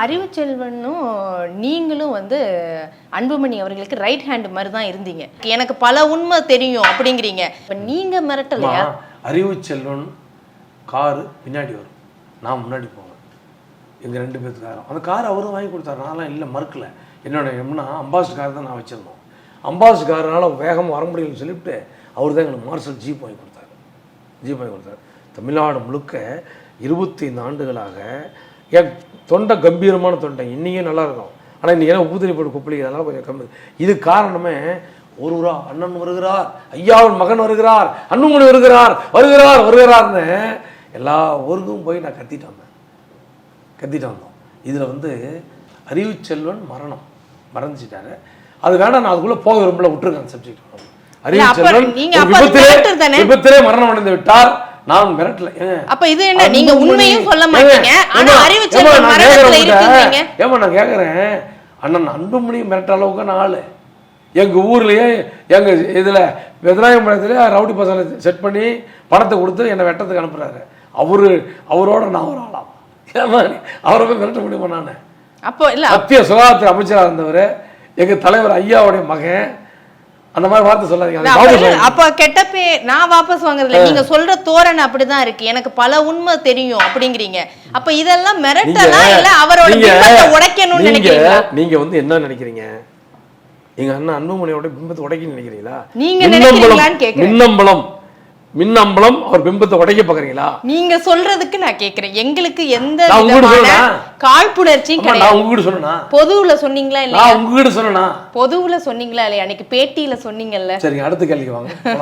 அறிவுச்செல்வனும் நீங்களும் வந்து அன்புமணி அவர்களுக்கு ரைட் ஹேண்ட் மாதிரி தான் இருந்தீங்க. எனக்கு பல உண்மை தெரியும் அப்படிங்கிறீங்க. இப்போ நீங்க மிரட்டலையா? அறிவுச்செல்வன் காரு பின்னாடி வரும், நான் முன்னாடி போவேன். எங்கள் 2 பேருக்கு காரம், அந்த கார் அவரும் வாங்கி கொடுத்தாரு. நான்லாம் இல்லை, மறுக்கலை. என்னோட எம்னா அம்பாசிடர் கார் தான் நான் வச்சுருந்தோம். அம்பாசிடர் காரனால வேகமாக வர முடியலன்னு சொல்லிவிட்டு அவர் தான் எங்களுக்கு மார்ஷல் ஜீப் வாங்கி கொடுத்தாரு. தமிழ்நாடு முழுக்க 25 ஆண்டுகளாக என் தொண்டை கம்பீரமான தொண்டை, இன்னையே நல்லா இருக்கும். ஆனால் இன்றைக்கி ஏன்னா ஊதிரி போட்டு குப்பளிக்கு அதெல்லாம் கொஞ்சம் கம்மி. இது காரணமே ஒருவரா அண்ணன் வருகிறார், ஐயாவின் மகன் வருகிறார், அன்புமணி வருகிறார்னு எல்லா ஊருக்கும் போய் நான் கத்திட்டு வந்தோம். இதில் வந்து அறிவுச்செல்வன் மறந்துச்சிட்டாரு. அது வேணா, நான் அதுக்குள்ளே போக விரும்பல, விட்டுருக்கேன் அந்த சப்ஜெக்ட். அறிவுச்செல்வன் விபத்திலே மரணம் அடைந்து விட்டார். நான் மிரட்டல. அப்ப இது என்ன, நீங்க உண்மையும் சொல்ல மாட்டீங்க, ஆனா அறிவுச்செல்வன் மரணத்துல இருக்கீங்க. ஏமா நான் கேக்குறேன், அண்ணன் அன்புமணி மிரட்ட அளவுக்கு நான் ஆளு. எங்க ஊர்லயே எங்க இதுல வெதராயம்பாளையத்துல ரவுடி பசங்களை செட் பண்ணி பணத்தை கொடுத்து என்னை வெட்டத்துக்கு அனுப்புறாரு. அவரோட நான் ஒரு ஆளாம். ஏமா அவரை போய் மிரட்ட முடியுமா? நான் அப்போ இல்ல, மத்திய சுகாதாரத்துறை அமைச்சராக இருந்தவர், எங்க தலைவர் ஐயாவுடைய மகன். அந்த மாதிரி வார்த்தை சொல்லாதீங்க. அப்ப கெட்ட பேர் நான் வாபஸ் வாங்குறதுல, நீங்க சொல்ற தோரணை அப்படிதான் இருக்கு. எனக்கு பல உண்மை தெரியும் அப்படிங்கிறீங்க. அப்ப இதெல்லாம் மிரட்டலா இல்ல அவரோட பிம்பத்தை உடைக்கணும்னு நினைக்கிறீங்களா? நீங்க வந்து என்ன நினைக்கிறீங்க? எங்க அண்ணன் அன்புமணியோட பிம்பத்தை உடைக்கணும்னு நினைக்கிறீங்களா? நீங்க நினைக்கிறீங்களான்னு கேக்குறேன். மின்னம்பலம் அவர் பிம்பத்தை உடைக்க பாக்குறீங்களா? நீங்க சொல்றதுக்கு நான் கேக்குறேன். எங்களுக்கு எந்த விதமான காழ்ப்புணர்ச்சியும் கிடையாது. நான் உங்ககிட்ட சொன்னா பொதுவுல சொன்னீங்களா இல்லையா? நான் உங்ககிட்ட சொன்னா பொதுவுல சொன்னீங்களா இல்லையா? அன்னைக்கு பேட்டியில சொன்னீங்கல்ல. சரி, அடுத்த கேள்விக்கு வாங்க.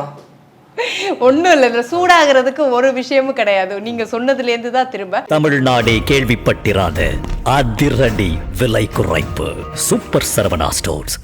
ஒண்ணும் இல்ல, சூடாகிறதுக்கு ஒரு விஷயமும் கிடையாது. நீங்க சொன்னதுல இருந்து தான் திரும்ப தமிழ்நாடே கேள்விப்பட்டிராத அதிரடி விலை குறைப்பு சூப்பர் சரவணா ஸ்டோர்ஸ்.